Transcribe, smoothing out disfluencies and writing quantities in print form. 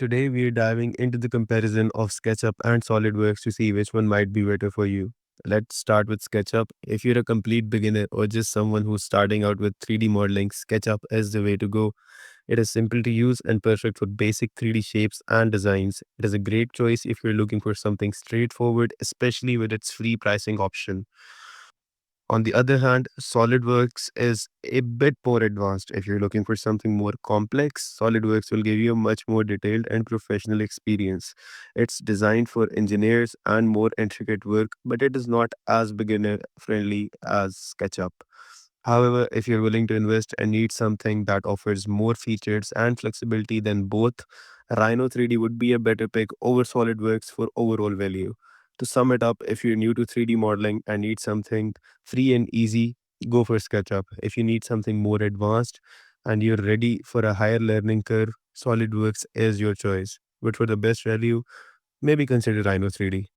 Today, we are diving into the comparison of SketchUp and SolidWorks to see which one might be better for you. Let's start with SketchUp. If you're a complete beginner or just someone who's starting out with 3D modeling, SketchUp is the way to go. It is simple to use and perfect for basic 3D shapes and designs. It is a great choice if you're looking for something straightforward, especially with its free pricing option. On the other hand, SolidWorks is a bit more advanced. If you're looking for something more complex, SolidWorks will give you a much more detailed and professional experience. It's designed for engineers and more intricate work, but it is not as beginner friendly as SketchUp. However, if you're willing to invest and need something that offers more features and flexibility than both, Rhino 3D would be a better pick over SolidWorks for overall value. To sum it up, if you're new to 3D modeling and need something free and easy, go for SketchUp. If you need something more advanced and you're ready for a higher learning curve, SolidWorks is your choice. But for the best value, maybe consider Rhino 3D.